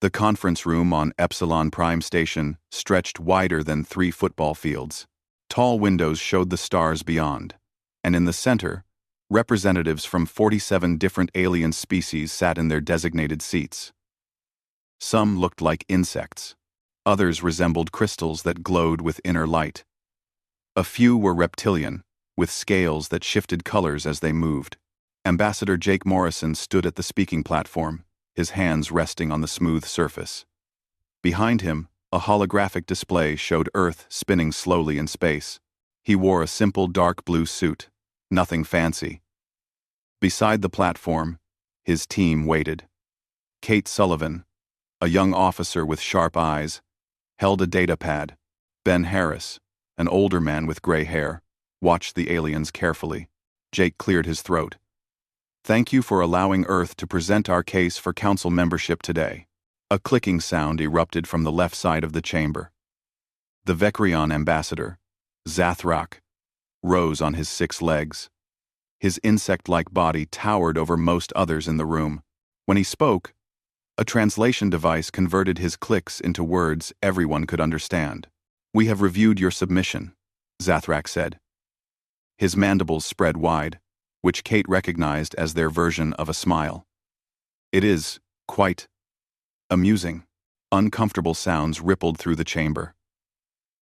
The conference room on Epsilon Prime Station stretched wider than 3 football fields. Tall windows showed the stars beyond, and in the center, representatives from 47 different alien species sat in their designated seats. Some looked like insects. Others resembled crystals that glowed with inner light. A few were reptilian, with scales that shifted colors as they moved. Ambassador Jake Morrison stood at the speaking platform, his hands resting on the smooth surface. Behind him, a holographic display showed Earth spinning slowly in space. He wore a simple dark blue suit, nothing fancy. Beside the platform, his team waited. Kate Sullivan, a young officer with sharp eyes, held a datapad. Ben Harris, an older man with gray hair, watched the aliens carefully. Jake cleared his throat. "Thank you for allowing Earth to present our case for council membership today." A clicking sound erupted from the left side of the chamber. The Vecreon ambassador, Zathrak, rose on his 6 legs. His insect-like body towered over most others in the room. When he spoke, a translation device converted his clicks into words everyone could understand. "We have reviewed your submission," Zathrak said. His mandibles spread wide, which Kate recognized as their version of a smile. "It is quite amusing." Uncomfortable sounds rippled through the chamber.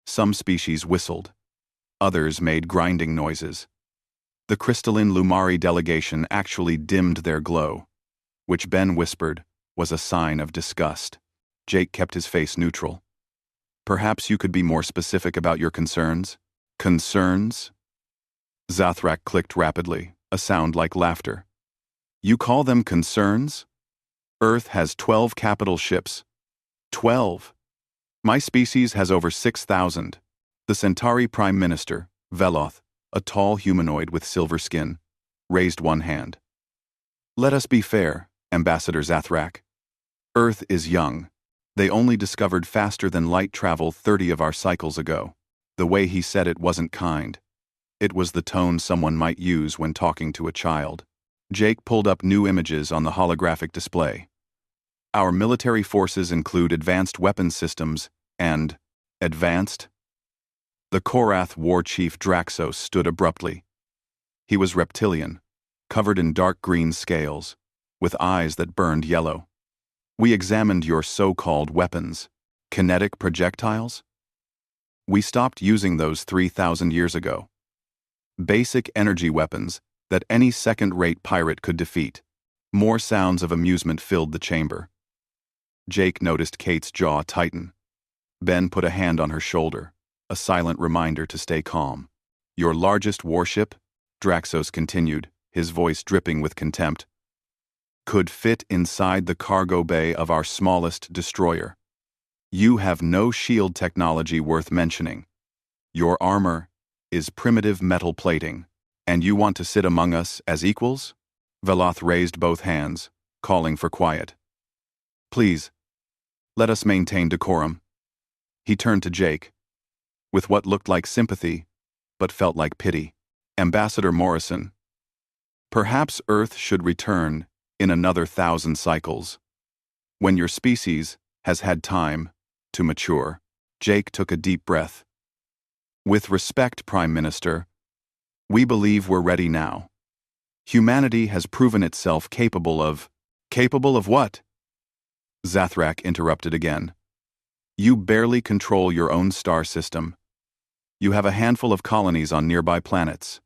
Some species whistled. Others made grinding noises. The crystalline Lumari delegation actually dimmed their glow, which Ben whispered was a sign of disgust. Jake kept his face neutral. "Perhaps you could be more specific about your concerns?" "Concerns?" Zathrak clicked rapidly, a sound like laughter. "You call them concerns? Earth has 12 capital ships. 12. My species has over 6,000. The Centauri Prime Minister, Veloth, a tall humanoid with silver skin, raised one hand. "Let us be fair, Ambassador Zathrak. Earth is young. They only discovered faster than light travel 30 of our cycles ago." The way he said it wasn't kind. It was the tone someone might use when talking to a child. Jake pulled up new images on the holographic display. "Our military forces include advanced weapons systems and advanced." The Korath war chief Draxos stood abruptly. He was reptilian, covered in dark green scales, with eyes that burned yellow. "We examined your so-called weapons. Kinetic projectiles? We stopped using those 3,000 years ago. Basic energy weapons that any second-rate pirate could defeat." More sounds of amusement filled the chamber. Jake noticed Kate's jaw tighten. Ben put a hand on her shoulder, a silent reminder to stay calm. "Your largest warship," Draxos continued, his voice dripping with contempt, "could fit inside the cargo bay of our smallest destroyer. You have no shield technology worth mentioning. Your armor is primitive metal plating, and you want to sit among us as equals?" Veloth raised both hands, calling for quiet. "Please, let us maintain decorum." He turned to Jake, with what looked like sympathy, but felt like pity. "Ambassador Morrison, perhaps Earth should return in another 1,000 cycles, when your species has had time to mature." Jake took a deep breath. "With respect, Prime Minister, we believe we're ready now. Humanity has proven itself capable of..." "Capable of what?" Zathrak interrupted again. "You barely control your own star system. You have a handful of colonies on nearby planets.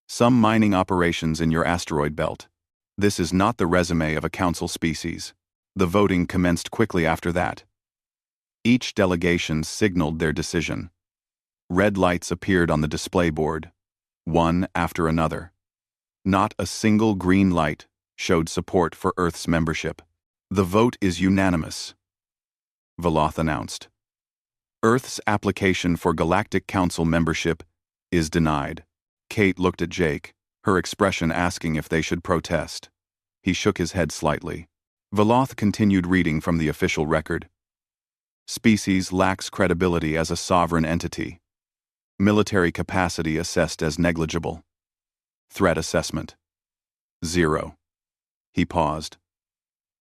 Some mining operations in your asteroid belt. This is not the resume of a council species." The voting commenced quickly after that. Each delegation signaled their decision. Red lights appeared on the display board, one after another. Not a single green light showed support for Earth's membership. "The vote is unanimous," Veloth announced. "Earth's application for Galactic Council membership is denied." Kate looked at Jake, her expression asking if they should protest. He shook his head slightly. Veloth continued reading from the official record. "Species lacks credibility as a sovereign entity. Military capacity assessed as negligible. Threat assessment 0. He paused.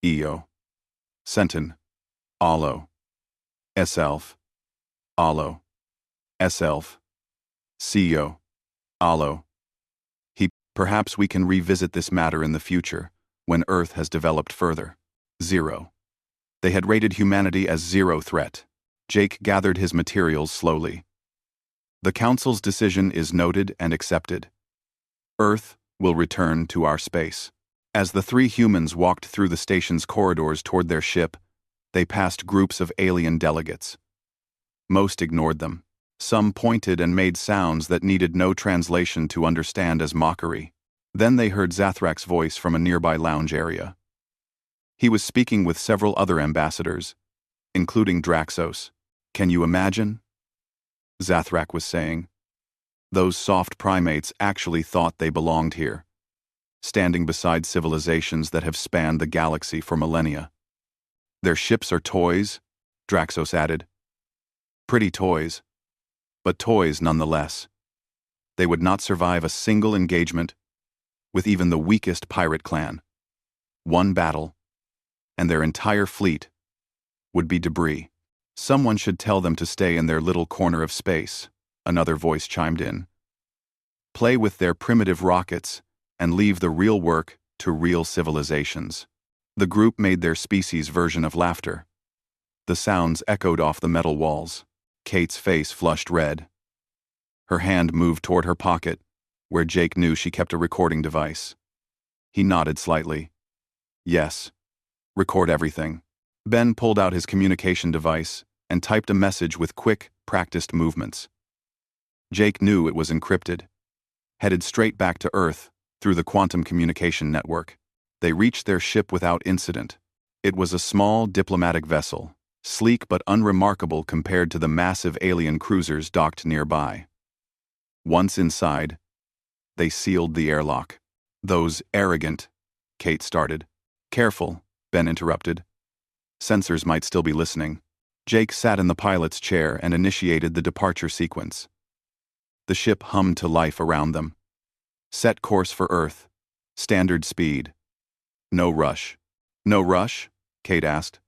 EO. Sentin, Allo. Self. Allo. Self. CEO. Allo. Perhaps we can revisit this matter in the future, when Earth has developed further. 0. They had rated humanity as zero threat. Jake gathered his materials slowly. The Council's decision is noted and accepted. Earth will return to our space. As the three humans walked through the station's corridors toward their ship, they passed groups of alien delegates. Most ignored them. Some pointed and made sounds that needed no translation to understand as mockery. Then they heard Zathrak's voice from a nearby lounge area. He was speaking with several other ambassadors, including Draxos. "Can you imagine?" Zathrak was saying. Those soft primates actually thought they belonged here, standing beside civilizations that have spanned the galaxy for millennia. "Their ships are toys," Draxos added. "Pretty toys, but toys nonetheless. They would not survive a single engagement with even the weakest pirate clan. One battle, and their entire fleet would be debris. Someone should tell them to stay in their little corner of space," another voice chimed in. "Play with their primitive rockets and leave the real work to real civilizations." The group made their species' version of laughter. The sounds echoed off the metal walls. Kate's face flushed red. Her hand moved toward her pocket, where Jake knew she kept a recording device. He nodded slightly. "Yes. Record everything." Ben pulled out his communication device and typed a message with quick, practiced movements. Jake knew it was encrypted. Headed straight back to Earth through the quantum communication network. They reached their ship without incident. It was a small diplomatic vessel, sleek but unremarkable compared to the massive alien cruisers docked nearby. Once inside, they sealed the airlock. "Those arrogant," Kate started. "Careful," Ben interrupted. "Sensors might still be listening." Jake sat in the pilot's chair and initiated the departure sequence. The ship hummed to life around them. Set course for Earth. Standard speed. "No rush." "No rush?" Kate asked.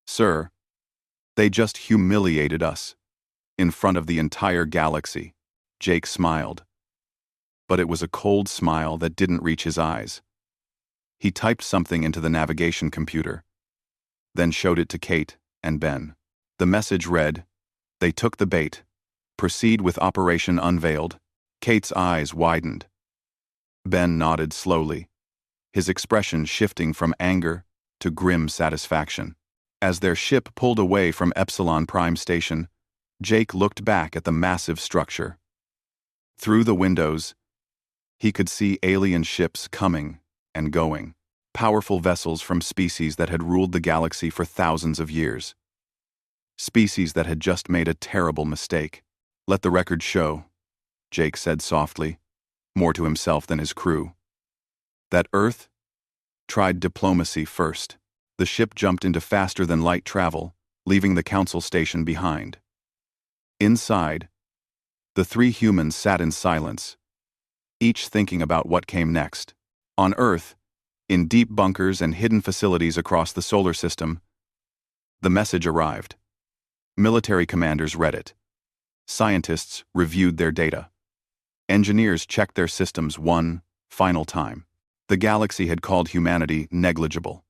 "Sir, they just humiliated us. In front of the entire galaxy." Jake smiled. But it was a cold smile that didn't reach his eyes. He typed something into the navigation computer, then showed it to Kate and Ben. The message read, "They took the bait. Proceed with Operation Unveiled." Kate's eyes widened. Ben nodded slowly, his expression shifting from anger to grim satisfaction. As their ship pulled away from Epsilon Prime Station, Jake looked back at the massive structure. Through the windows, he could see alien ships coming and going, powerful vessels from species that had ruled the galaxy for thousands of years. Species that had just made a terrible mistake. "Let the record show," Jake said softly, more to himself than his crew, "that Earth tried diplomacy first." The ship jumped into faster-than-light travel, leaving the council station behind. Inside, the three humans sat in silence, each thinking about what came next. On Earth, in deep bunkers and hidden facilities across the solar system, the message arrived. Military commanders read it. Scientists reviewed their data. Engineers checked their systems one final time. The galaxy had called humanity negligible.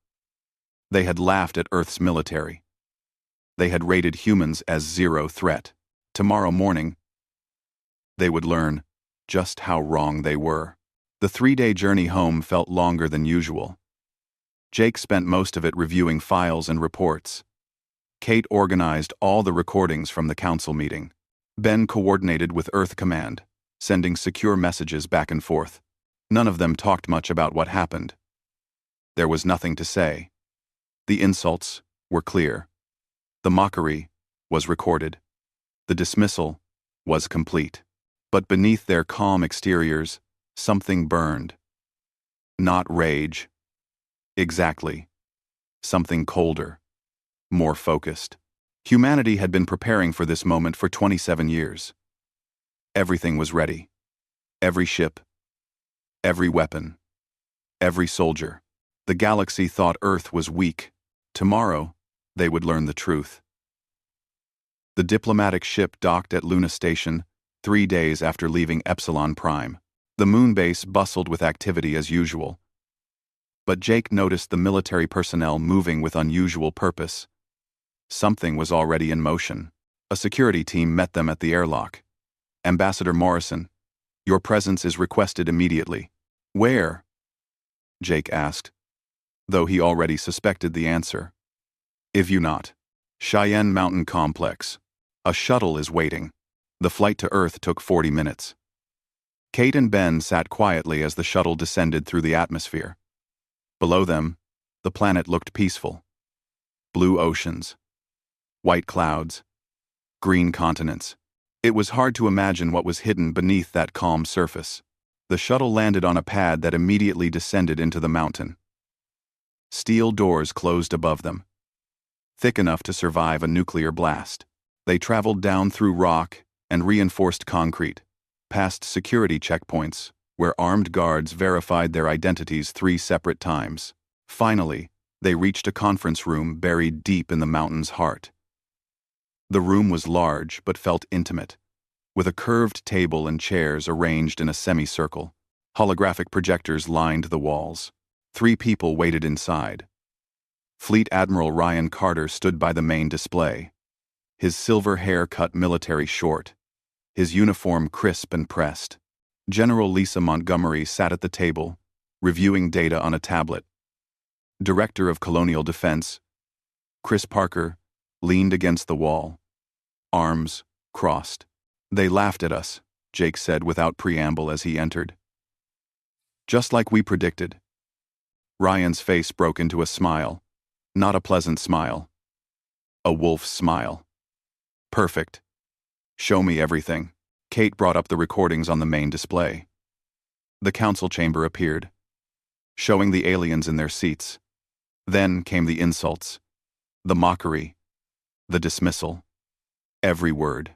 They had laughed at Earth's military. They had rated humans as zero threat. Tomorrow morning, they would learn just how wrong they were. The 3-day journey home felt longer than usual. Jake spent most of it reviewing files and reports. Kate organized all the recordings from the council meeting. Ben coordinated with Earth Command, sending secure messages back and forth. None of them talked much about what happened. There was nothing to say. The insults were clear. The mockery was recorded. The dismissal was complete. But beneath their calm exteriors, something burned. Not rage. Exactly. Something colder. More focused. Humanity had been preparing for this moment for 27 years. Everything was ready. Every ship. Every weapon. Every soldier. The galaxy thought Earth was weak. Tomorrow, They would learn the truth. The diplomatic ship docked at Luna Station 3 days after leaving Epsilon Prime. The moon base bustled with activity as usual. But Jake noticed the military personnel moving with unusual purpose. Something was already in motion. A security team met them at the airlock. "Ambassador Morrison, your presence is requested immediately." "Where?" Jake asked, though he already suspected the answer. "If you not. Cheyenne Mountain Complex. A shuttle is waiting." The flight to Earth took 40 minutes. Kate and Ben sat quietly as the shuttle descended through the atmosphere. Below them, the planet looked peaceful. Blue oceans, white clouds, green continents. It was hard to imagine what was hidden beneath that calm surface. The shuttle landed on a pad that immediately descended into the mountain. Steel doors closed above them, thick enough to survive a nuclear blast. They traveled down through rock and reinforced concrete, past security checkpoints, where armed guards verified their identities 3 separate times. Finally, they reached a conference room buried deep in the mountain's heart. The room was large but felt intimate, with a curved table and chairs arranged in a semicircle. Holographic projectors lined the walls. 3 people waited inside. Fleet Admiral Ryan Carter stood by the main display, his silver hair cut military short, his uniform crisp and pressed. General Lisa Montgomery sat at the table, reviewing data on a tablet. Director of Colonial Defense, Chris Parker, leaned against the wall, arms crossed. "They laughed at us," Jake said without preamble as he entered. "Just like we predicted." Ryan's face broke into a smile, not a pleasant smile. A wolf's smile. "Perfect. Show me everything." Kate brought up the recordings on the main display. The council chamber appeared, showing the aliens in their seats. Then came the insults, the mockery, the dismissal. Every word,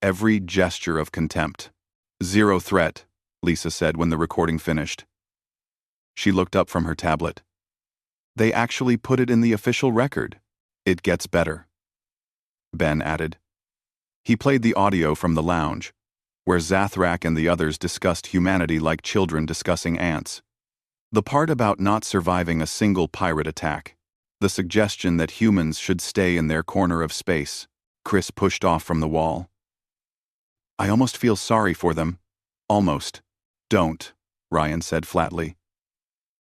every gesture of contempt. "Zero threat," Lisa said when the recording finished. She looked up from her tablet. "They actually put it in the official record. It gets better," Ben added. He played the audio from the lounge, where Zathrak and the others discussed humanity like children discussing ants. The part about not surviving a single pirate attack, the suggestion that humans should stay in their corner of space, Chris pushed off from the wall. "I almost feel sorry for them. Almost." "Don't," Ryan said flatly.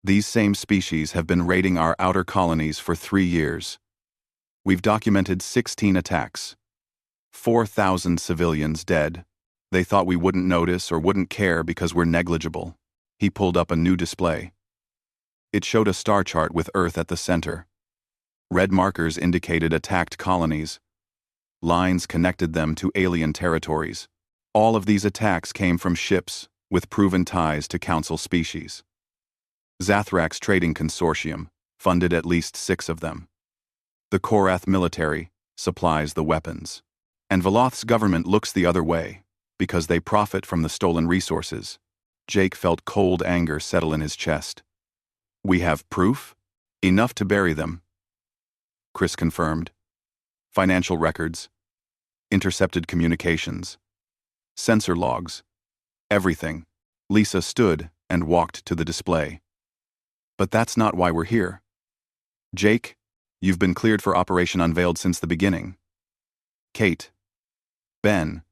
"These same species have been raiding our outer colonies for 3 years. We've documented 16 attacks. 4,000 civilians dead. They thought we wouldn't notice or wouldn't care because we're negligible." He pulled up a new display. It showed a star chart with Earth at the center. Red markers indicated attacked colonies. Lines connected them to alien territories. All of these attacks came from ships with proven ties to Council species. Zathrak's trading consortium funded at least 6 of them. The Korath military supplies the weapons. And Veloth's government looks the other way, because they profit from the stolen resources. Jake felt cold anger settle in his chest. "We have proof? Enough to bury them," Chris confirmed. "Financial records, intercepted communications, sensor logs, everything." Lisa stood and walked to the display. "But that's not why we're here. Jake, you've been cleared for Operation Unveiled since the beginning. Kate, Ben,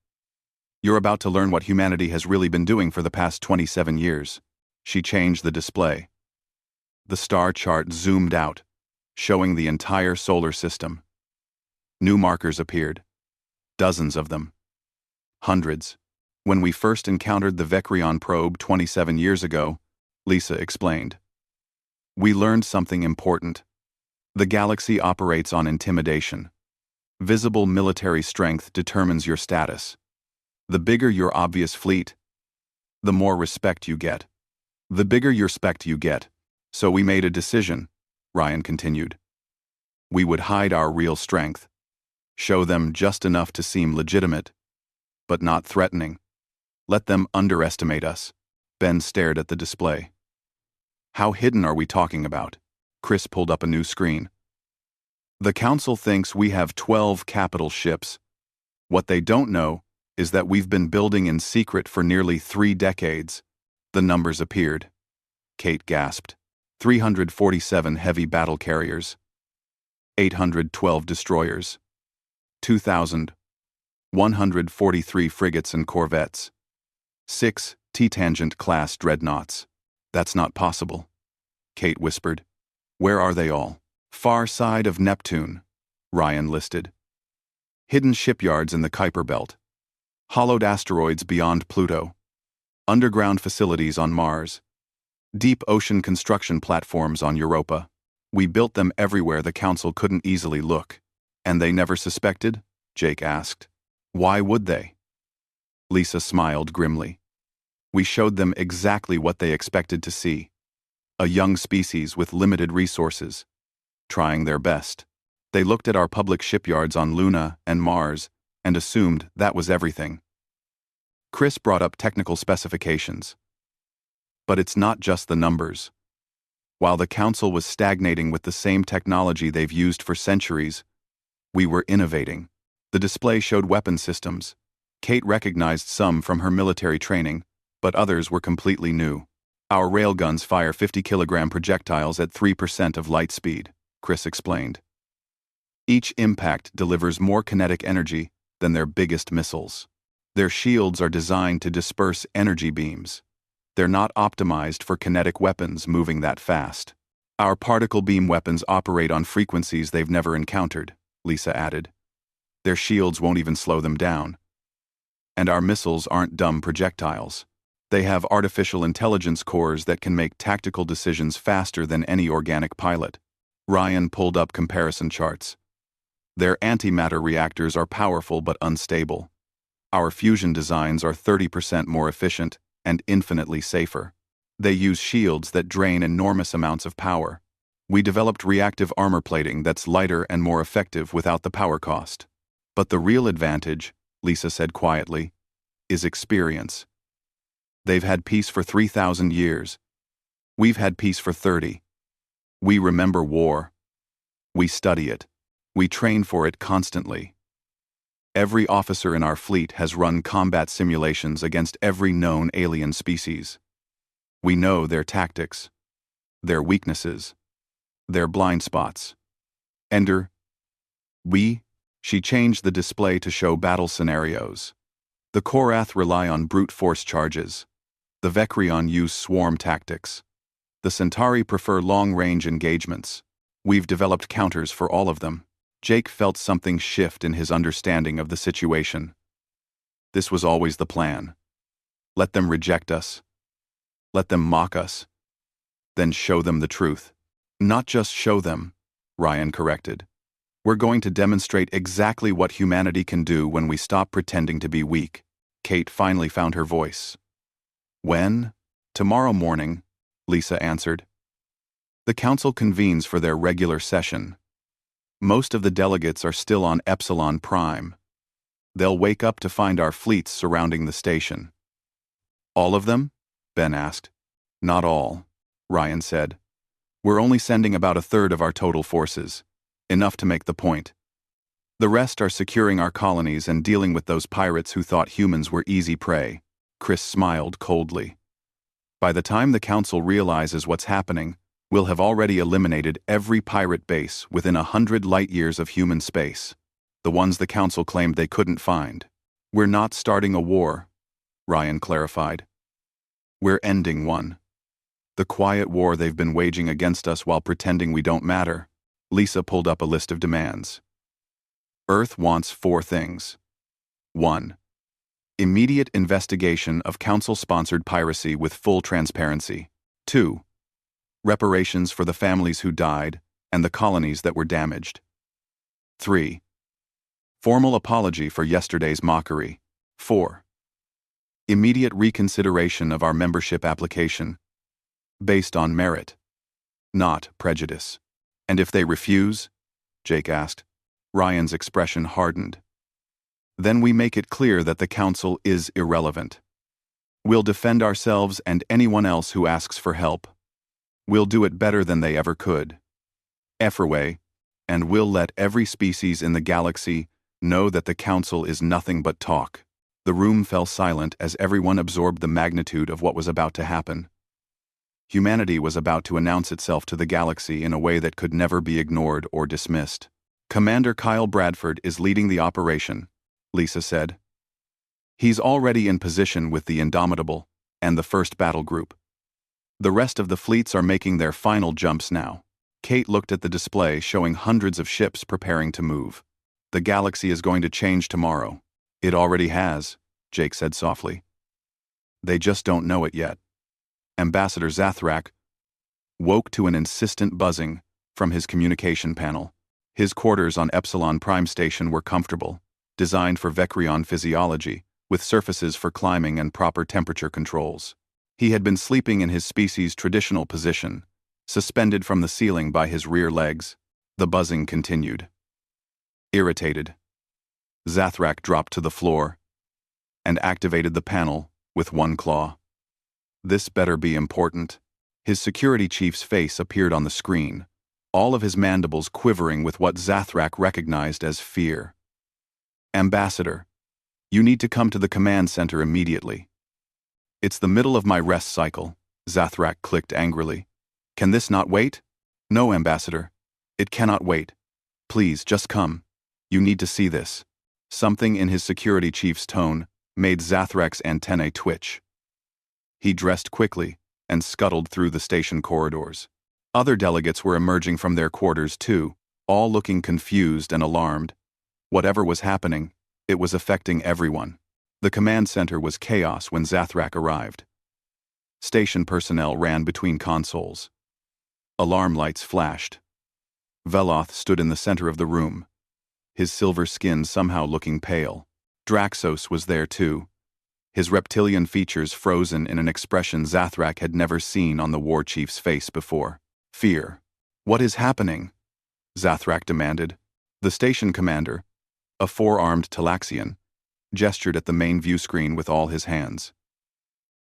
you're about to learn what humanity has really been doing for the past 27 years. She changed the display. The star chart zoomed out, showing the entire solar system. New markers appeared. Dozens of them. Hundreds. "When we first encountered the Vecreon probe 27 years ago," Lisa explained, "we learned something important. The galaxy operates on intimidation. Visible military strength determines your status. The bigger your obvious fleet, the more respect you get. The bigger your respect you get. So we made a decision," Ryan continued. "We would hide our real strength. Show them just enough to seem legitimate, but not threatening. Let them underestimate us." Ben stared at the display. "How hidden are we talking about?" Chris pulled up a new screen. The Council thinks we have 12 capital ships. What they don't know is that we've been building in secret for nearly 3 decades. The numbers appeared. Kate gasped. 347 heavy battle carriers. 812 destroyers. 2,143 frigates and corvettes. 6 T-Tangent-class dreadnoughts. That's not possible, Kate whispered. Where are they all? Far side of Neptune, Ryan listed. Hidden shipyards in the Kuiper Belt. Hollowed asteroids beyond Pluto. Underground facilities on Mars. Deep ocean construction platforms on Europa. We built them everywhere the Council couldn't easily look. And they never suspected? Jake asked. Why would they? Lisa smiled grimly. We showed them exactly what they expected to see. A young species with limited resources. Trying their best. They looked at our public shipyards on Luna and Mars and assumed that was everything. Chris brought up technical specifications. But it's not just the numbers. While the Council was stagnating with the same technology they've used for centuries, we were innovating. The display showed weapon systems. Kate recognized some from her military training, but others were completely new. Our railguns fire 50-kilogram projectiles at 3% of light speed, Chris explained. Each impact delivers more kinetic energy than their biggest missiles. Their shields are designed to disperse energy beams. They're not optimized for kinetic weapons moving that fast. Our particle beam weapons operate on frequencies they've never encountered, Lisa added. Their shields won't even slow them down. And our missiles aren't dumb projectiles. They have artificial intelligence cores that can make tactical decisions faster than any organic pilot. Ryan pulled up comparison charts. Their antimatter reactors are powerful but unstable. Our fusion designs are 30% more efficient and infinitely safer. They use shields that drain enormous amounts of power. We developed reactive armor plating that's lighter and more effective without the power cost. But the real advantage, Lisa said quietly, is experience. They've had peace for 3,000 years. We've had peace for 30. We remember war. We study it. We train for it constantly. Every officer in our fleet has run combat simulations against every known alien species. We know their tactics, their weaknesses, their blind spots. Ender, she changed the display to show battle scenarios. The Korath rely on brute force charges. The Vecreon use swarm tactics. The Centauri prefer long-range engagements. We've developed counters for all of them. Jake felt something shift in his understanding of the situation. This was always the plan. Let them reject us. Let them mock us. Then show them the truth. Not just show them, Ryan corrected. We're going to demonstrate exactly what humanity can do when we stop pretending to be weak. Kate finally found her voice. When? Tomorrow morning, Lisa answered. The Council convenes for their regular session. Most of the delegates are still on Epsilon Prime. They'll wake up to find our fleets surrounding the station. All of them? Ben asked. Not all, Ryan said. We're only sending about a third of our total forces. Enough to make the point. The rest are securing our colonies and dealing with those pirates who thought humans were easy prey. Chris smiled coldly. By the time the Council realizes what's happening, we'll have already eliminated every pirate base within 100 light-years of human space. The ones the Council claimed they couldn't find. We're not starting a war, Ryan clarified. We're ending one. The quiet war they've been waging against us while pretending we don't matter. Lisa pulled up a list of demands. Earth wants 4 things. 1. Immediate investigation of Council-sponsored piracy with full transparency. 2. Reparations for the families who died and the colonies that were damaged. 3. Formal apology for yesterday's mockery. 4. Immediate reconsideration of our membership application, based on merit, not prejudice. And if they refuse? Jake asked. Ryan's expression hardened. Then we make it clear that the Council is irrelevant. We'll defend ourselves and anyone else who asks for help. We'll do it better than they ever could. HFY and we'll let every species in the galaxy know that the Council is nothing but talk." The room fell silent as everyone absorbed the magnitude of what was about to happen. Humanity was about to announce itself to the galaxy in a way that could never be ignored or dismissed. "Commander Kyle Bradford is leading the operation," Lisa said. "He's already in position with the Indomitable and the first battle group. The rest of the fleets are making their final jumps now." Kate looked at the display showing hundreds of ships preparing to move. "The galaxy is going to change tomorrow." "It already has," Jake said softly. "They just don't know it yet." Ambassador Zathrak woke to an insistent buzzing from his communication panel. His quarters on Epsilon Prime Station were comfortable, designed for Vecreon physiology, with surfaces for climbing and proper temperature controls. He had been sleeping in his species' traditional position, suspended from the ceiling by his rear legs. The buzzing continued. Irritated, Zathrak dropped to the floor and activated the panel with one claw. "This better be important." His security chief's face appeared on the screen, all of his mandibles quivering with what Zathrak recognized as fear. "Ambassador, you need to come to the command center immediately." "It's the middle of my rest cycle," Zathrak clicked angrily. "Can this not wait?" "No, Ambassador. It cannot wait. Please, just come. You need to see this." Something in his security chief's tone made Zathrak's antennae twitch. He dressed quickly and scuttled through the station corridors. Other delegates were emerging from their quarters too, all looking confused and alarmed. Whatever was happening, it was affecting everyone. The command center was chaos when Zathrak arrived. Station personnel ran between consoles. Alarm lights flashed. Veloth stood in the center of the room, his silver skin somehow looking pale. Draxos was there too, his reptilian features frozen in an expression Zathrak had never seen on the war chief's face before. Fear. "What is happening?" Zathrak demanded. The station commander, a four-armed Talaxian, gestured at the main view screen with all his hands.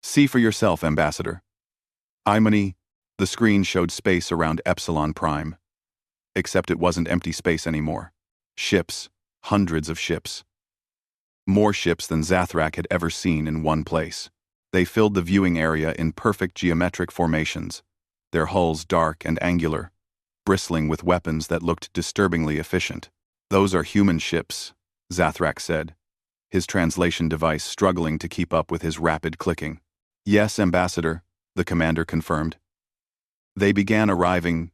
"See for yourself, Ambassador." Imony, the screen showed space around Epsilon Prime. Except it wasn't empty space anymore. Ships, hundreds of ships. More ships than Zathrak had ever seen in one place. They filled the viewing area in perfect geometric formations, their hulls dark and angular, bristling with weapons that looked disturbingly efficient. "Those are human ships," Zathrak said, his translation device struggling to keep up with his rapid clicking. "Yes, Ambassador," the commander confirmed. "They began arriving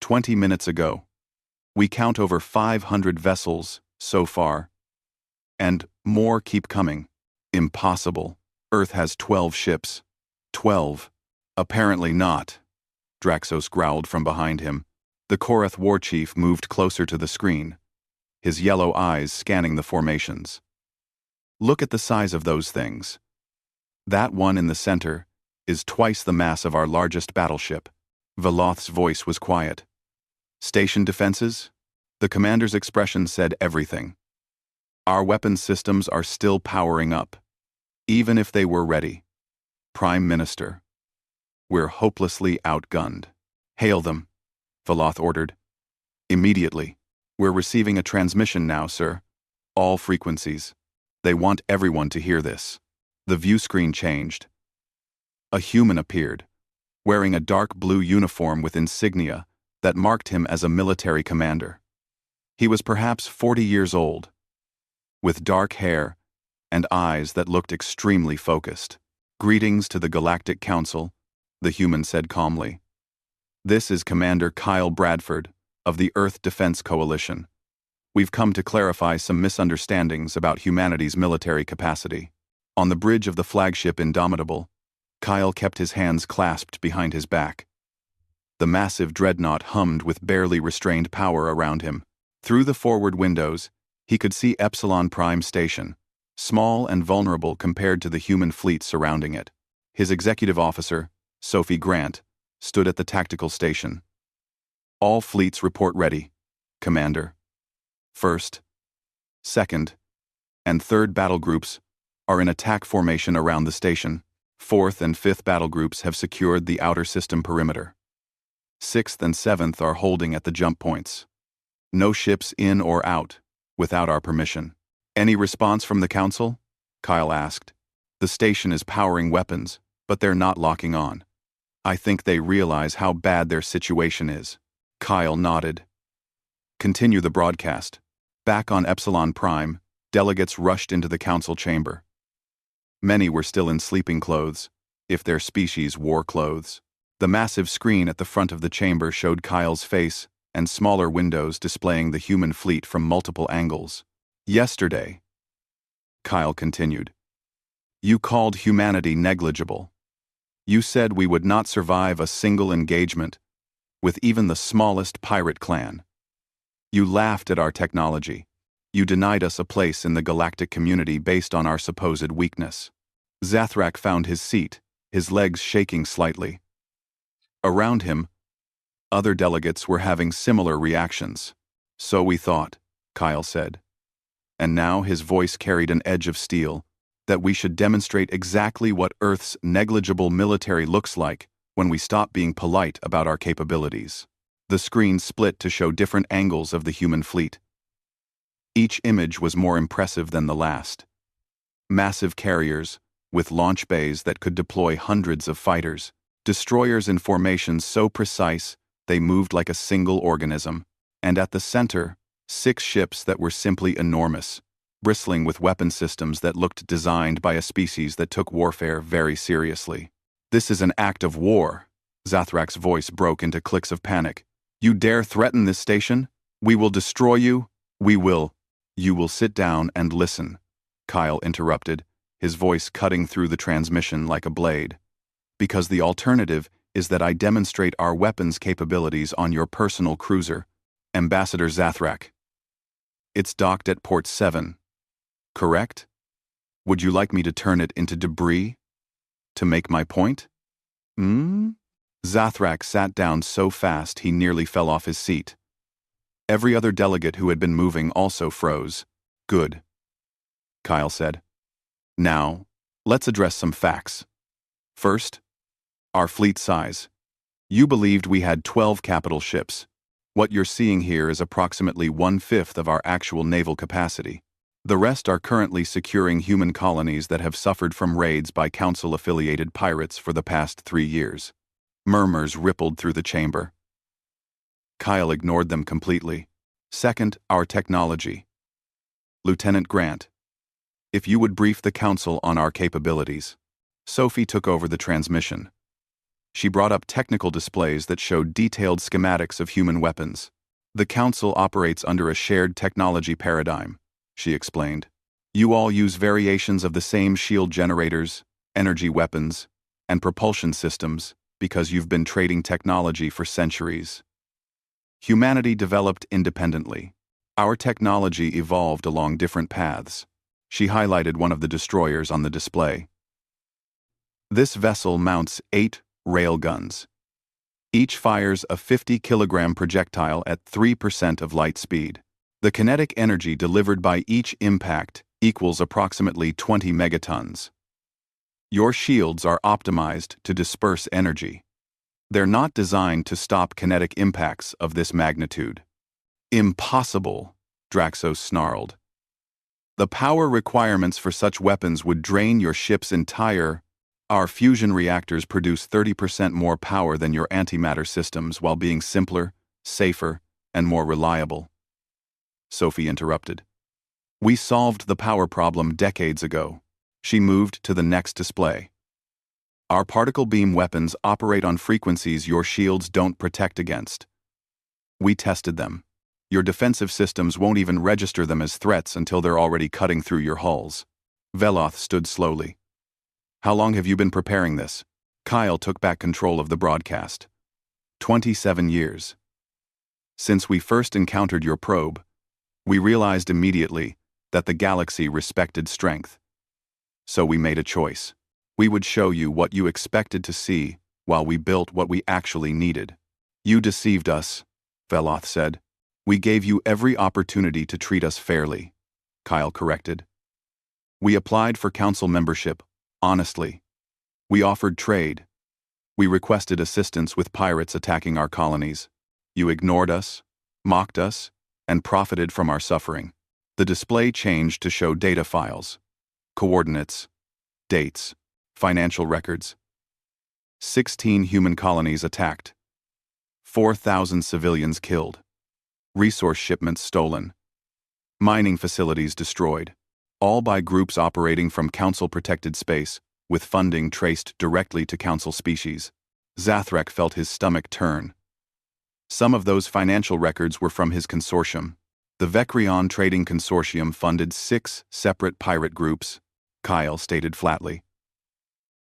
20 minutes ago. We count over 500 vessels so far. And more keep coming." "Impossible. Earth has 12 ships." 12. "Apparently not," Draxos growled from behind him. The Korath war chief moved closer to the screen, his yellow eyes scanning the formations. "Look at the size of those things. That one in the center is twice the mass of our largest battleship." Veloth's voice was quiet. "Station defenses?" The commander's expression said everything. "Our weapons systems are still powering up, even if they were ready. Prime Minister, we're hopelessly outgunned." "Hail them," Veloth ordered. "Immediately. We're receiving a transmission now, sir. All frequencies. They want everyone to hear this." The view screen changed. A human appeared, wearing a dark blue uniform with insignia that marked him as a military commander. He was perhaps 40 years old, with dark hair and eyes that looked extremely focused. "Greetings to the Galactic Council," the human said calmly. "This is Commander Kyle Bradford of the Earth Defense Coalition. We've come to clarify some misunderstandings about humanity's military capacity." On the bridge of the flagship Indomitable, Kyle kept his hands clasped behind his back. The massive dreadnought hummed with barely restrained power around him. Through the forward windows, he could see Epsilon Prime Station, small and vulnerable compared to the human fleet surrounding it. His executive officer, Sophie Grant, stood at the tactical station. "All fleets report ready, Commander. First, second, and third battle groups are in attack formation around the station. Fourth and fifth battle groups have secured the outer system perimeter. Sixth and seventh are holding at the jump points. No ships in or out, without our permission. Any response from the council? Kyle asked. The station is powering weapons, but they're not locking on. I think they realize how bad their situation is. Kyle nodded. Continue the broadcast. Back on Epsilon Prime, delegates rushed into the council chamber. Many were still in sleeping clothes, if their species wore clothes. The massive screen at the front of the chamber showed Kyle's face and smaller windows displaying the human fleet from multiple angles. Yesterday, Kyle continued, you called humanity negligible. You said we would not survive a single engagement with even the smallest pirate clan. You laughed at our technology. You denied us a place in the galactic community based on our supposed weakness. Zathrak found his seat, his legs shaking slightly. Around him, other delegates were having similar reactions. So we thought, Kyle said. And now his voice carried an edge of steel, that we should demonstrate exactly what Earth's negligible military looks like when we stop being polite about our capabilities. The screen split to show different angles of the human fleet. Each image was more impressive than the last. Massive carriers, with launch bays that could deploy hundreds of fighters, destroyers in formations so precise they moved like a single organism, and at the center, 6 ships that were simply enormous, bristling with weapon systems that looked designed by a species that took warfare very seriously. This is an act of war. Zathrak's voice broke into clicks of panic. You dare threaten this station? We will destroy you. We will. You will sit down and listen, Kyle interrupted, his voice cutting through the transmission like a blade. Because the alternative is that I demonstrate our weapons capabilities on your personal cruiser, Ambassador Zathrak. It's docked at Port 7. Correct? Would you like me to turn it into debris? To make my point? Zathrak sat down so fast he nearly fell off his seat. Every other delegate who had been moving also froze. Good, Kyle said. Now, let's address some facts. First, our fleet size. You believed we had 12 capital ships. What you're seeing here is approximately 1/5 of our actual naval capacity. The rest are currently securing human colonies that have suffered from raids by Council-affiliated pirates for the past 3 years. Murmurs rippled through the chamber. Kyle ignored them completely. Second, our technology. Lieutenant Grant, if you would brief the Council on our capabilities. Sophie took over the transmission. She brought up technical displays that showed detailed schematics of human weapons. The Council operates under a shared technology paradigm, she explained. You all use variations of the same shield generators, energy weapons, and propulsion systems because you've been trading technology for centuries. Humanity developed independently. Our technology evolved along different paths. She highlighted one of the destroyers on the display. This vessel mounts 8 railguns. Each fires a 50-kilogram projectile at 3% of light speed. The kinetic energy delivered by each impact equals approximately 20 megatons. Your shields are optimized to disperse energy. They're not designed to stop kinetic impacts of this magnitude. Impossible, Draxos snarled. The power requirements for such weapons would drain your ship's entire. Our fusion reactors produce 30% more power than your antimatter systems while being simpler, safer, and more reliable. Sophie interrupted. We solved the power problem decades ago. She moved to the next display. Our particle beam weapons operate on frequencies your shields don't protect against. We tested them. Your defensive systems won't even register them as threats until they're already cutting through your hulls. Veloth stood slowly. How long have you been preparing this? Kyle took back control of the broadcast. 27 years. Since we first encountered your probe, we realized immediately that the galaxy respected strength. So we made a choice. We would show you what you expected to see while we built what we actually needed. You deceived us, Veloth said. We gave you every opportunity to treat us fairly, Kyle corrected. We applied for council membership, honestly. We offered trade. We requested assistance with pirates attacking our colonies. You ignored us, mocked us, and profited from our suffering. The display changed to show data files, coordinates, dates, financial records. 16 human colonies attacked. 4,000 civilians killed. Resource shipments stolen. Mining facilities destroyed. All by groups operating from Council-protected space, with funding traced directly to Council species. Zathrak felt his stomach turn. Some of those financial records were from his consortium. The Vecreon Trading Consortium funded 6 separate pirate groups, Kyle stated flatly.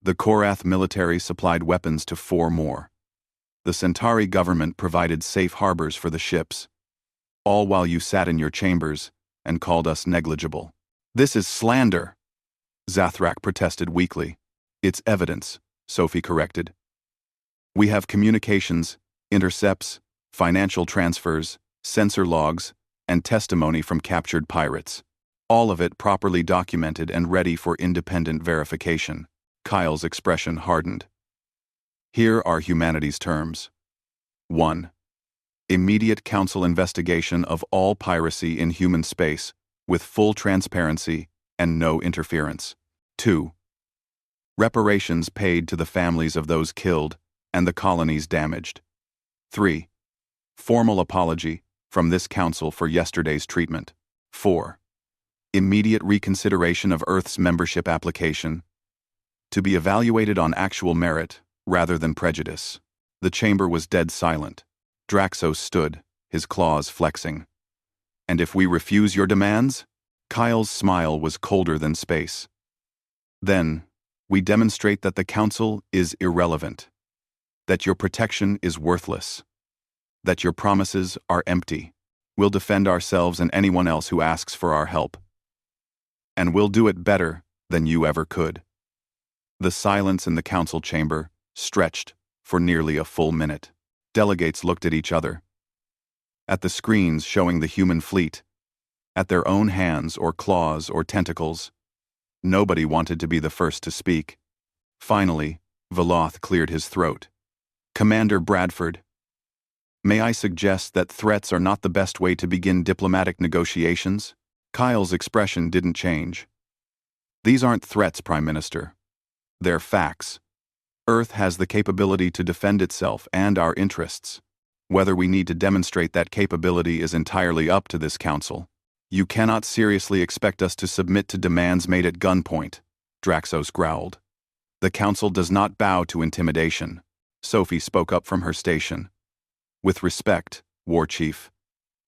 The Korath military supplied weapons to 4 more. The Centauri government provided safe harbors for the ships. All while you sat in your chambers and called us negligible. This is slander, Zathrak protested weakly. It's evidence, Sophie corrected. We have communications, intercepts, financial transfers, sensor logs, and testimony from captured pirates. All of it properly documented and ready for independent verification. Kyle's expression hardened. Here are humanity's terms. 1. Immediate Council investigation of all piracy in human space, with full transparency and no interference. 2. Reparations paid to the families of those killed and the colonies damaged. 3. Formal apology from this Council for yesterday's treatment. 4. Immediate reconsideration of Earth's membership application, to be evaluated on actual merit rather than prejudice. The chamber was dead silent. Draxos stood, his claws flexing. And if we refuse your demands? Kyle's smile was colder than space. Then, we demonstrate that the Council is irrelevant, that your protection is worthless, that your promises are empty. We'll defend ourselves and anyone else who asks for our help. And we'll do it better than you ever could. The silence in the Council chamber stretched for nearly a full minute. Delegates looked at each other, at the screens showing the human fleet, at their own hands or claws or tentacles. Nobody wanted to be the first to speak. Finally, Veloth cleared his throat. Commander Bradford, may I suggest that threats are not the best way to begin diplomatic negotiations? Kyle's expression didn't change. These aren't threats, Prime Minister. They're facts. Earth has the capability to defend itself and our interests. Whether we need to demonstrate that capability is entirely up to this Council. You cannot seriously expect us to submit to demands made at gunpoint, Draxos growled. The Council does not bow to intimidation. Sophie spoke up from her station. With respect, War Chief,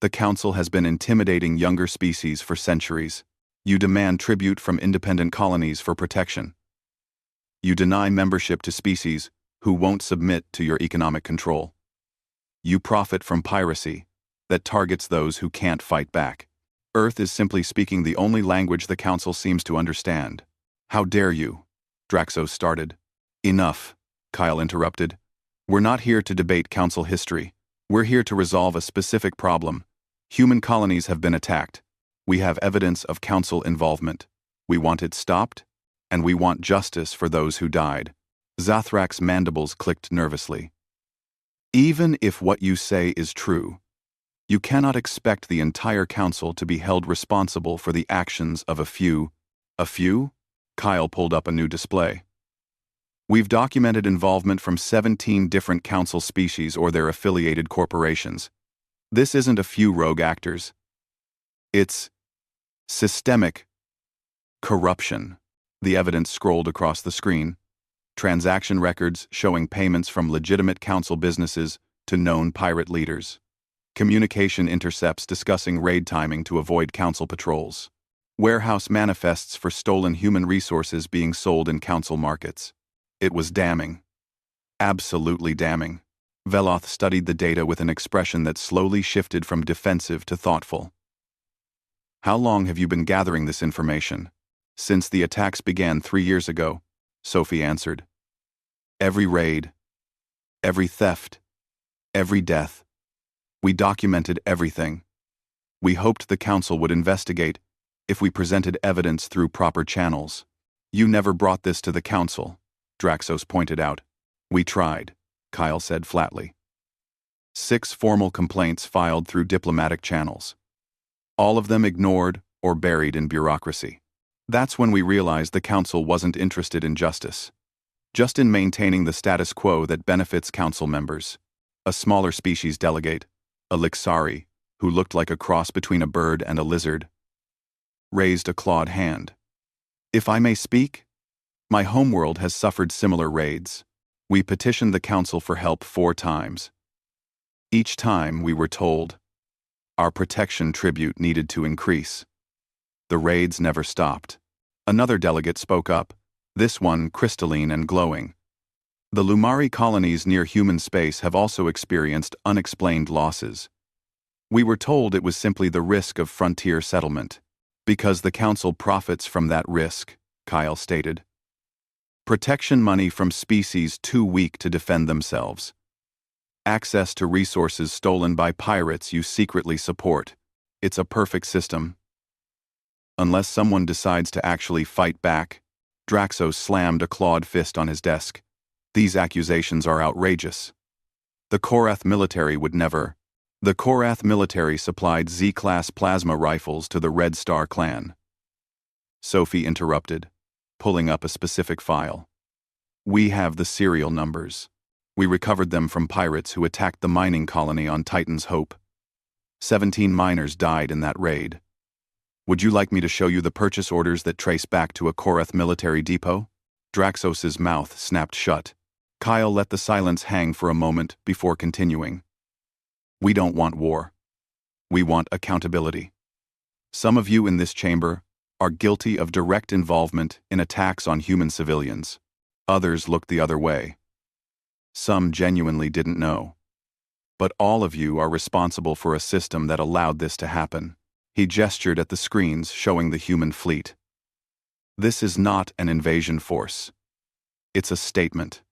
the Council has been intimidating younger species for centuries. You demand tribute from independent colonies for protection. You deny membership to species who won't submit to your economic control. You profit from piracy that targets those who can't fight back. Earth is simply speaking the only language the Council seems to understand. How dare you? Draxos started. Enough, Kyle interrupted. We're not here to debate Council history. We're here to resolve a specific problem. Human colonies have been attacked. We have evidence of Council involvement. We want it stopped, and we want justice for those who died. Zathrak's mandibles clicked nervously. Even if what you say is true, you cannot expect the entire Council to be held responsible for the actions of a few. A few? Kyle pulled up a new display. We've documented involvement from 17 different Council species or their affiliated corporations. This isn't a few rogue actors. It's systemic corruption. The evidence scrolled across the screen. Transaction records showing payments from legitimate Council businesses to known pirate leaders. Communication intercepts discussing raid timing to avoid Council patrols. Warehouse manifests for stolen human resources being sold in Council markets. It was damning. Absolutely damning. Veloth studied the data with an expression that slowly shifted from defensive to thoughtful. How long have you been gathering this information? Since the attacks began 3 years ago, Sophie answered. Every raid, every theft, every death. We documented everything. We hoped the Council would investigate if we presented evidence through proper channels. You never brought this to the Council, Draxos pointed out. We tried, Kyle said flatly. 6 formal complaints filed through diplomatic channels. all of them ignored or buried in bureaucracy. That's when we realized the council wasn't interested in justice, just in maintaining the status quo that benefits council members. A smaller species delegate, a Lixari, who looked like a cross between a bird and a lizard, raised a clawed hand. If I may speak, my homeworld has suffered similar raids. We petitioned the council for help 4 times. Each time we were told our protection tribute needed to increase. The raids never stopped. Another delegate spoke up, this one crystalline and glowing. The Lumari colonies near human space have also experienced unexplained losses. We were told it was simply the risk of frontier settlement, because the council profits from that risk, Kyle stated. Protection money from species too weak to defend themselves. Access to resources stolen by pirates you secretly support. It's a perfect system. Unless someone decides to actually fight back, Draxos slammed a clawed fist on his desk. These accusations are outrageous. The Korath military would never. The Korath military supplied Z-class plasma rifles to the Red Star clan. Sophie interrupted, pulling up a specific file. We have the serial numbers. We recovered them from pirates who attacked the mining colony on Titan's Hope. 17 miners died in that raid. Would you like me to show you the purchase orders that trace back to a Korath military depot? Draxos's mouth snapped shut. Kyle let the silence hang for a moment before continuing. We don't want war. We want accountability. Some of you in this chamber are guilty of direct involvement in attacks on human civilians. Others looked the other way. Some genuinely didn't know. But all of you are responsible for a system that allowed this to happen. He gestured at the screens showing the human fleet. This is not an invasion force. It's a statement.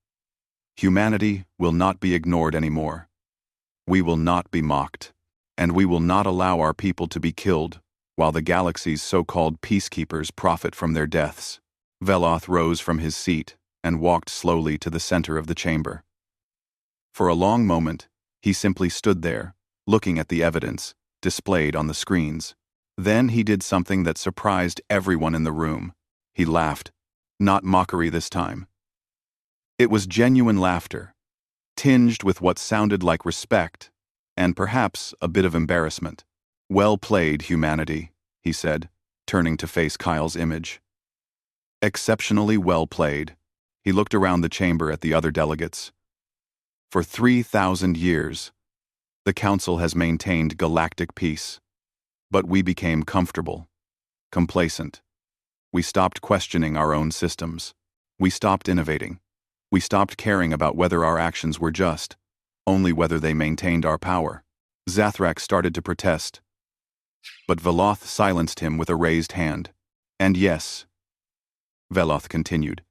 Humanity will not be ignored anymore. We will not be mocked, and we will not allow our people to be killed while the galaxy's so-called peacekeepers profit from their deaths. Veloth rose from his seat and walked slowly to the center of the chamber. For a long moment, he simply stood there, looking at the evidence displayed on the screens. Then he did something that surprised everyone in the room. He laughed, not mockery this time. It was genuine laughter, tinged with what sounded like respect, and perhaps a bit of embarrassment. Well played, humanity, he said, turning to face Kyle's image. Exceptionally well played. He looked around the chamber at the other delegates. For 3,000 years, the Council has maintained galactic peace. But we became comfortable, complacent. We stopped questioning our own systems. We stopped innovating. We stopped caring about whether our actions were just, only whether they maintained our power. Zathrak started to protest, but Veloth silenced him with a raised hand. And yes, Veloth continued,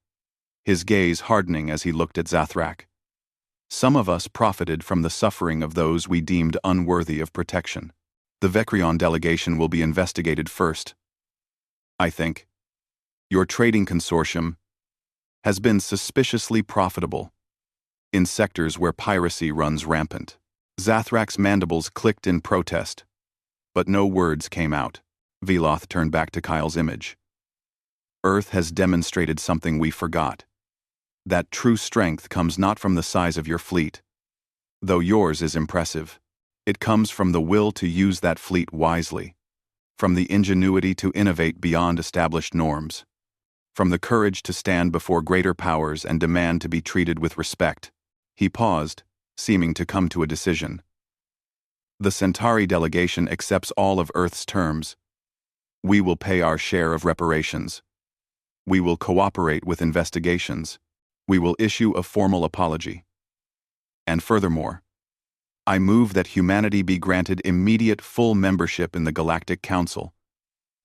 his gaze hardening as he looked at Zathrak. Some of us profited from the suffering of those we deemed unworthy of protection. The Vecreon delegation will be investigated first. I think. Your trading consortium has been suspiciously profitable in sectors where piracy runs rampant. Zathrak's mandibles clicked in protest, but no words came out. Veloth turned back to Kyle's image. Earth has demonstrated something we forgot. That true strength comes not from the size of your fleet. Though yours is impressive, it comes from the will to use that fleet wisely, from the ingenuity to innovate beyond established norms, from the courage to stand before greater powers and demand to be treated with respect. He paused, seeming to come to a decision. The Centauri delegation accepts all of Earth's terms. We will pay our share of reparations. We will cooperate with investigations. We will issue a formal apology. And furthermore, I move that humanity be granted immediate full membership in the Galactic Council,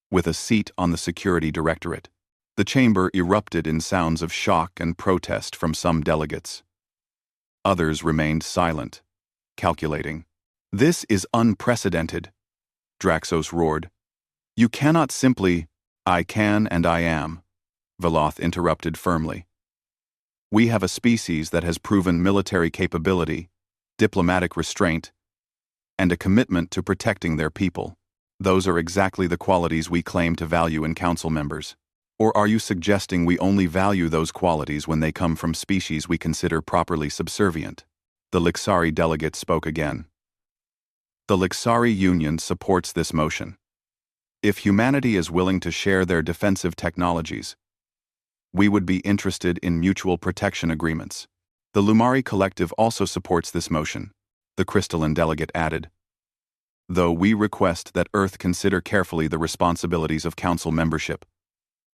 with a seat on the Security Directorate. The chamber erupted in sounds of shock and protest from some delegates. Others remained silent, calculating. This is unprecedented, Draxos roared. You cannot simply, I can and I am, Veloth interrupted firmly. We have a species that has proven military capability, diplomatic restraint, and a commitment to protecting their people. Those are exactly the qualities we claim to value in council members. Or are you suggesting we only value those qualities when they come from species we consider properly subservient? The Lixari delegate spoke again. The Lixari Union supports this motion. If humanity is willing to share their defensive technologies, we would be interested in mutual protection agreements. The Lumari Collective also supports this motion, the crystalline delegate added. Though we request that Earth consider carefully the responsibilities of council membership.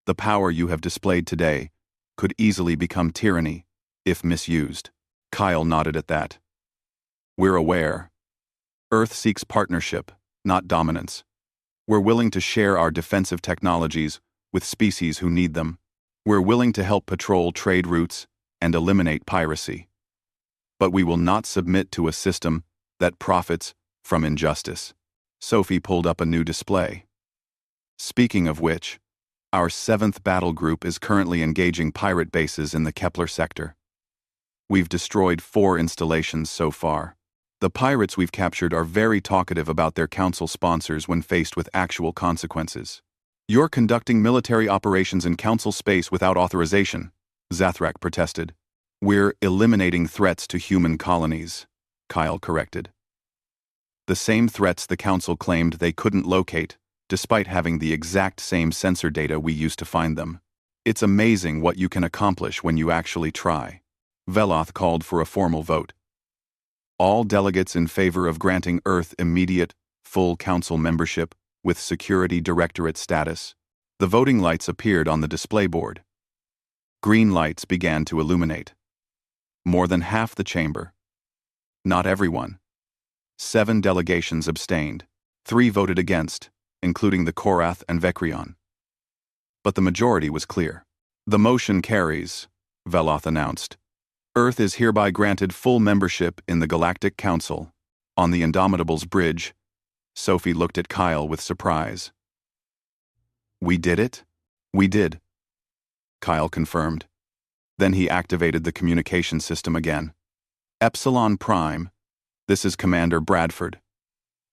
The power you have displayed today could easily become tyranny, if misused. Kyle nodded at that. We're aware. Earth seeks partnership, not dominance. We're willing to share our defensive technologies with species who need them. We're willing to help patrol trade routes and eliminate piracy. But we will not submit to a system that profits from injustice. Sophie pulled up a new display. Speaking of which, our 7th Battle Group is currently engaging pirate bases in the Kepler sector. We've destroyed 4 installations so far. The pirates we've captured are very talkative about their council sponsors when faced with actual consequences. You're conducting military operations in council space without authorization, Zathrak protested. We're eliminating threats to human colonies, Kyle corrected. The same threats the council claimed they couldn't locate, despite having the exact same sensor data we used to find them. It's amazing what you can accomplish when you actually try. Veloth called for a formal vote. All delegates in favor of granting Earth immediate, full council membership with security directorate status. The voting lights appeared on the display board. Green lights began to illuminate. More than half the chamber. Not everyone. 7 delegations abstained. 3 voted against, including the Korath and Vekrion. But the majority was clear. The motion carries, Veloth announced. Earth is hereby granted full membership in the Galactic Council. On the Indomitable's bridge, Sophie looked at Kyle with surprise. We did it? We did, Kyle confirmed. Then he activated the communication system again. Epsilon Prime, this is Commander Bradford.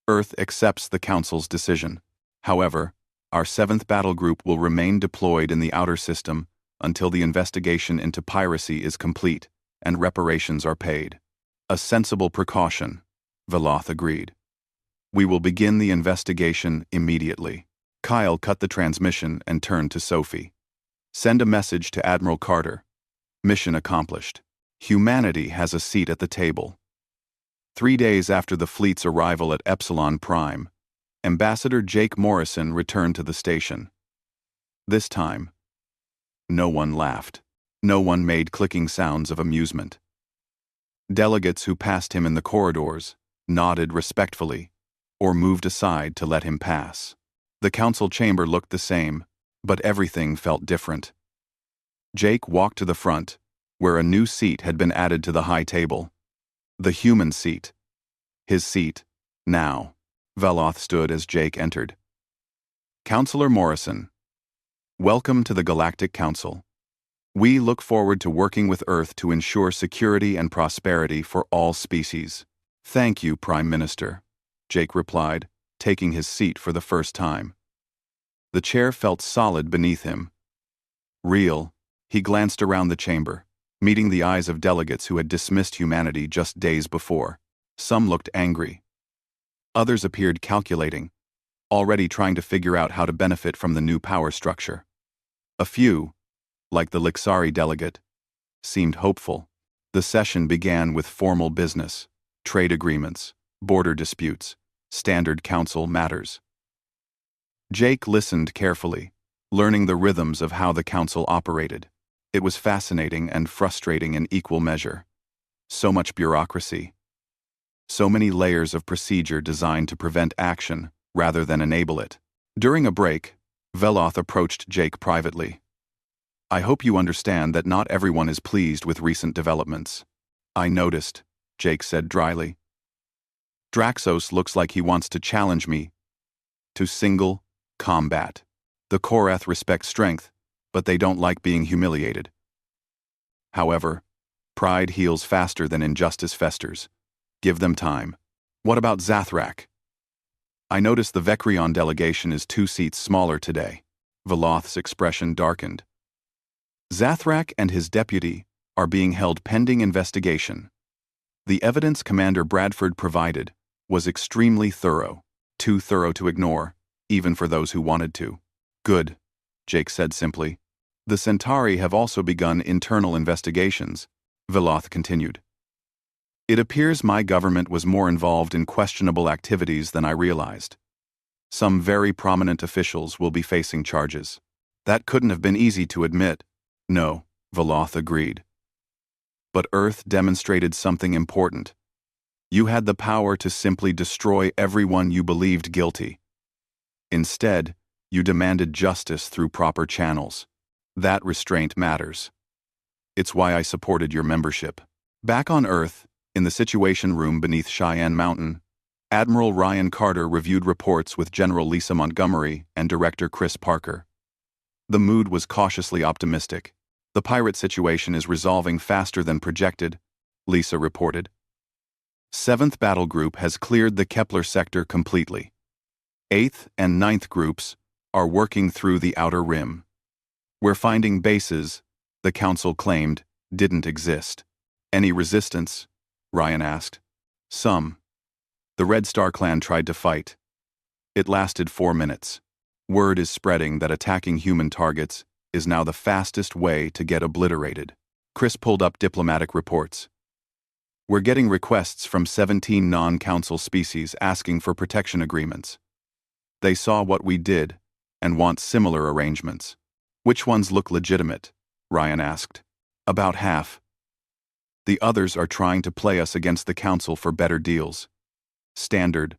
Earth accepts the Council's decision. However, our 7th Battle Group will remain deployed in the outer system until the investigation into piracy is complete and reparations are paid. A sensible precaution, Veloth agreed. We will begin the investigation immediately. Kyle cut the transmission and turned to Sophie. Send a message to Admiral Carter. Mission accomplished. Humanity has a seat at the table. 3 days after the fleet's arrival at Epsilon Prime, Ambassador Jake Morrison returned to the station. This time, no one laughed. No one made clicking sounds of amusement. Delegates who passed him in the corridors nodded respectfully or moved aside to let him pass. The council chamber looked the same, but everything felt different. Jake walked to the front, where a new seat had been added to the high table. The human seat. His seat, now. Veloth stood as Jake entered. Counselor Morrison, welcome to the Galactic Council. We look forward to working with Earth to ensure security and prosperity for all species. Thank you, Prime Minister, Jake replied, taking his seat for the first time. The chair felt solid beneath him. Real, he glanced around the chamber, meeting the eyes of delegates who had dismissed humanity just days before. Some looked angry. Others appeared calculating, already trying to figure out how to benefit from the new power structure. A few, like the Lixari delegate, seemed hopeful. The session began with formal business, trade agreements, border disputes, standard council matters. Jake listened carefully, learning the rhythms of how the council operated. It was fascinating and frustrating in equal measure. So much bureaucracy. So many layers of procedure designed to prevent action rather than enable it. During a break, Veloth approached Jake privately. I hope you understand that not everyone is pleased with recent developments. I noticed, Jake said dryly. Draxos looks like he wants to challenge me to single combat. The Korath respect strength, but they don't like being humiliated. However, pride heals faster than injustice festers. Give them time. What about Zathrak? I notice the Vecreon delegation is 2 seats smaller today. Veloth's expression darkened. Zathrak and his deputy are being held pending investigation. The evidence Commander Bradford provided was extremely thorough, too thorough to ignore, even for those who wanted to. Good, Jake said simply. The Centauri have also begun internal investigations, Veloth continued. It appears my government was more involved in questionable activities than I realized. Some very prominent officials will be facing charges. That couldn't have been easy to admit. No, Veloth agreed. But Earth demonstrated something important. You had the power to simply destroy everyone you believed guilty. Instead, you demanded justice through proper channels. That restraint matters. It's why I supported your membership. Back on Earth, in the Situation Room beneath Cheyenne Mountain, Admiral Ryan Carter reviewed reports with General Lisa Montgomery and Director Chris Parker. The mood was cautiously optimistic. The pirate situation is resolving faster than projected, Lisa reported. 7th Battle Group has cleared the Kepler sector completely. 8th and 9th groups are working through the outer rim. We're finding bases, the Council claimed, didn't exist. Any resistance? Ryan asked. Some. The Red Star clan tried to fight. It lasted 4 minutes. Word is spreading that attacking human targets is now the fastest way to get obliterated. Chris pulled up diplomatic reports. We're getting requests from 17 non-council species asking for protection agreements. They saw what we did and want similar arrangements. Which ones look legitimate? Ryan asked. About half. The others are trying to play us against the council for better deals. Standard.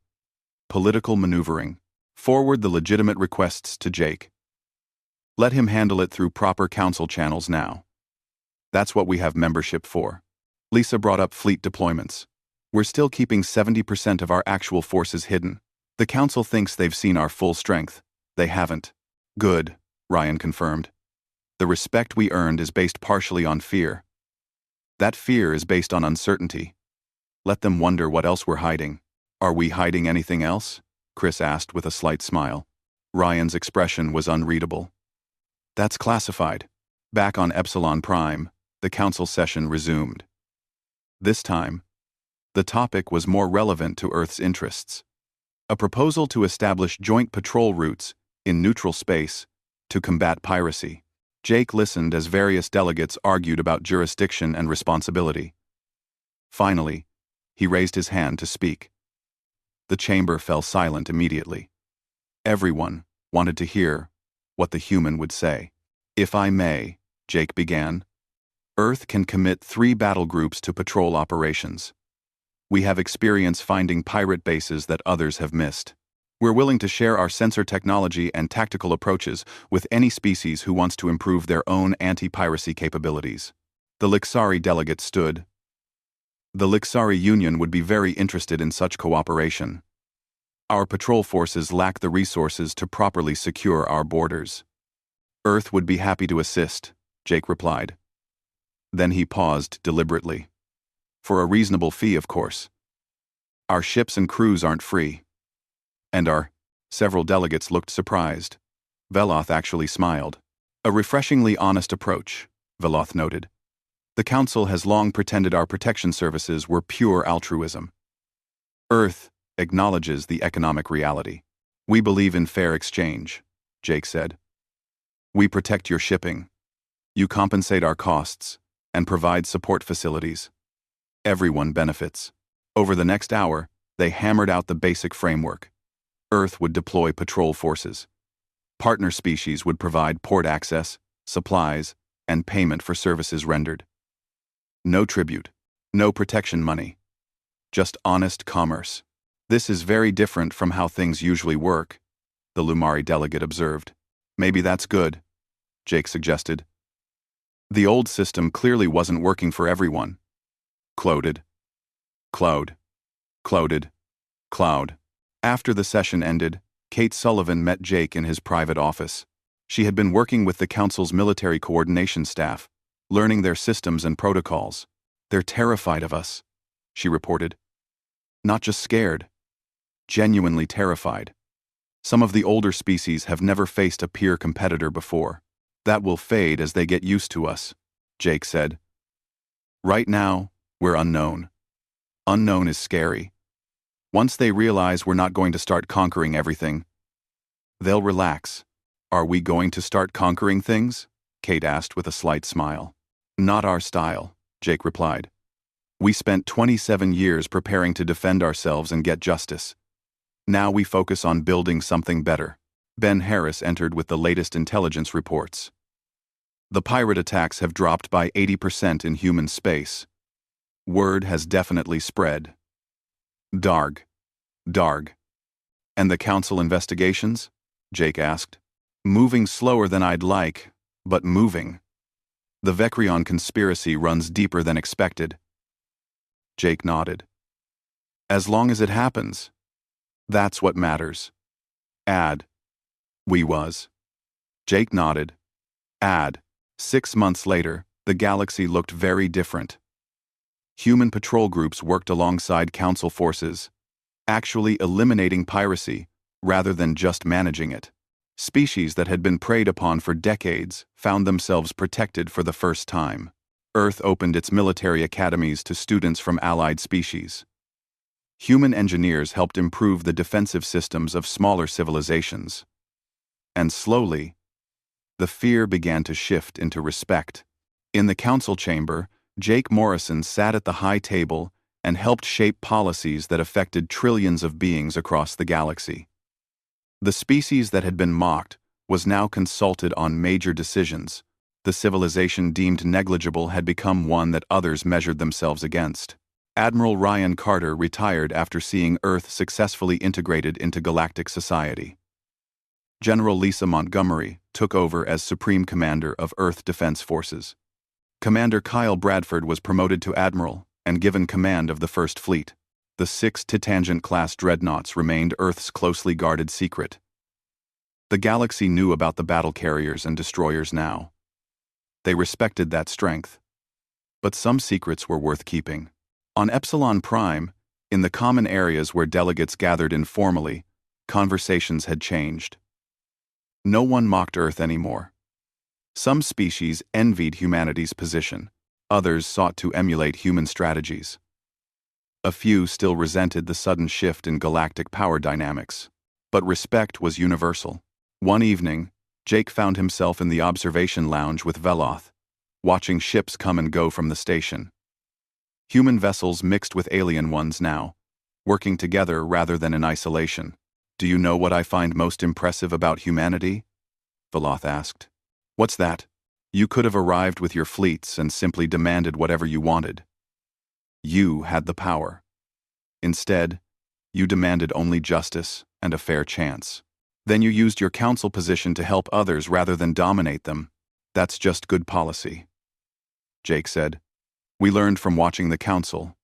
Political maneuvering. Forward the legitimate requests to Jake. Let him handle it through proper council channels now. That's what we have membership for. Lisa brought up fleet deployments. We're still keeping 70% of our actual forces hidden. The council thinks they've seen our full strength. They haven't. Good, Ryan confirmed. The respect we earned is based partially on fear. That fear is based on uncertainty. Let them wonder what else we're hiding. Are we hiding anything else? Chris asked with a slight smile. Ryan's expression was unreadable. That's classified. Back on Epsilon Prime, the council session resumed. This time, the topic was more relevant to Earth's interests. A proposal to establish joint patrol routes in neutral space to combat piracy. Jake listened as various delegates argued about jurisdiction and responsibility. Finally, he raised his hand to speak. The chamber fell silent immediately. Everyone wanted to hear what the human would say. If I may, Jake began, Earth can commit 3 battle groups to patrol operations. We have experience finding pirate bases that others have missed. We're willing to share our sensor technology and tactical approaches with any species who wants to improve their own anti-piracy capabilities. The Lixari delegate stood. The Lixari Union would be very interested in such cooperation. Our patrol forces lack the resources to properly secure our borders. Earth would be happy to assist, Jake replied. Then he paused deliberately. For a reasonable fee, of course. Our ships and crews aren't free. And several delegates looked surprised. Veloth actually smiled. A refreshingly honest approach, Veloth noted. The Council has long pretended our protection services were pure altruism. Earth acknowledges the economic reality. We believe in fair exchange, Jake said. We protect your shipping. You compensate our costs and provide support facilities. Everyone benefits. Over the next hour, they hammered out the basic framework. Earth would deploy patrol forces. Partner species would provide port access, supplies, and payment for services rendered. No tribute, no protection money. Just honest commerce. This is very different from how things usually work, the Lumari delegate observed. Maybe that's good, Jake suggested. The old system clearly wasn't working for everyone. Clouded. Cloud. Clouded. Cloud. After the session ended, Kate Sullivan met Jake in his private office. She had been working with the Council's military coordination staff, learning their systems and protocols. They're terrified of us, she reported. Not just scared. genuinely terrified. Some of the older species have never faced a peer competitor before. That will fade as they get used to us, Jake said. Right now, we're unknown. Unknown is scary. Once they realize we're not going to start conquering everything, they'll relax. Are we going to start conquering things? Kate asked with a slight smile. Not our style, Jake replied. We spent 27 years preparing to defend ourselves and get justice. Now we focus on building something better. Ben Harris entered with the latest intelligence reports. The pirate attacks have dropped by 80% in human space. Word has definitely spread. Darg. Darg. And the council investigations? Jake asked. Moving slower than I'd like, but moving. The Vecreon conspiracy runs deeper than expected. Jake nodded. As long as it happens. That's what matters. We was. Jake nodded. 6 months later, the galaxy looked very different. Human patrol groups worked alongside council forces, actually eliminating piracy rather than just managing it. Species that had been preyed upon for decades found themselves protected for the first time. Earth opened its military academies to students from allied species. Human engineers helped improve the defensive systems of smaller civilizations. And slowly, the fear began to shift into respect. In the council chamber, Jake Morrison sat at the high table and helped shape policies that affected trillions of beings across the galaxy. The species that had been mocked was now consulted on major decisions. The civilization deemed negligible had become one that others measured themselves against. Admiral Ryan Carter retired after seeing Earth successfully integrated into galactic society. General Lisa Montgomery took over as Supreme Commander of Earth Defense Forces. Commander Kyle Bradford was promoted to Admiral and given command of the First Fleet. The 6 Titangent-class dreadnoughts remained Earth's closely guarded secret. The galaxy knew about the battle carriers and destroyers now. They respected that strength. But some secrets were worth keeping. On Epsilon Prime, in the common areas where delegates gathered informally, conversations had changed. No one mocked Earth anymore. Some species envied humanity's position. Others sought to emulate human strategies. A few still resented the sudden shift in galactic power dynamics. But respect was universal. One evening, Jake found himself in the observation lounge with Veloth, watching ships come and go from the station. Human vessels mixed with alien ones now, working together rather than in isolation. Do you know what I find most impressive about humanity? Veloth asked. What's that? You could have arrived with your fleets and simply demanded whatever you wanted. You had the power. Instead, you demanded only justice and a fair chance. Then you used your council position to help others rather than dominate them. That's just good policy. Jake said. We learned from watching the council.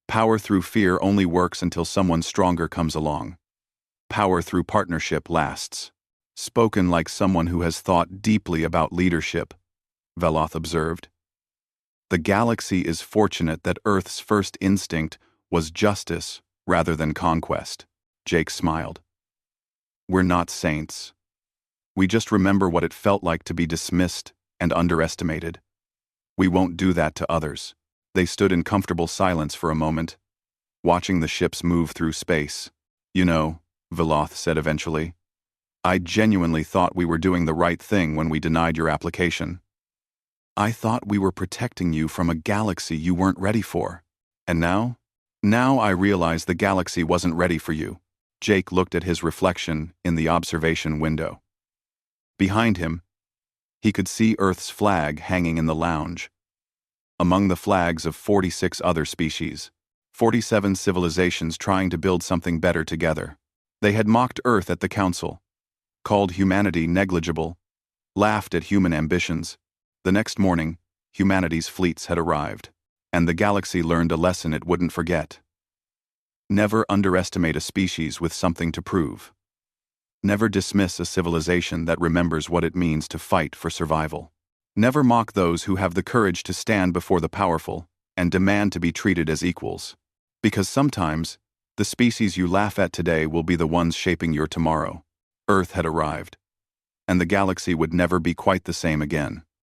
Power through fear only works until someone stronger comes along. Power through partnership lasts. Spoken like someone who has thought deeply about leadership, Veloth observed. The galaxy is fortunate that Earth's first instinct was justice rather than conquest. Jake smiled. We're not saints. We just remember what it felt like to be dismissed and underestimated. We won't do that to others. They stood in comfortable silence for a moment, watching the ships move through space. You know, Veloth said eventually, I genuinely thought we were doing the right thing when we denied your application. I thought we were protecting you from a galaxy you weren't ready for. And now? Now I realize the galaxy wasn't ready for you. Jake looked at his reflection in the observation window. Behind him, he could see Earth's flag hanging in the lounge. Among the flags of 46 other species, 47 civilizations trying to build something better together. They had mocked Earth at the Council, called humanity negligible, laughed at human ambitions. The next morning, humanity's fleets had arrived, and the galaxy learned a lesson it wouldn't forget. Never underestimate a species with something to prove. Never dismiss a civilization that remembers what it means to fight for survival. Never mock those who have the courage to stand before the powerful and demand to be treated as equals. Because sometimes, The species you laugh at today will be the ones shaping your tomorrow. Earth had arrived, and the galaxy would never be quite the same again.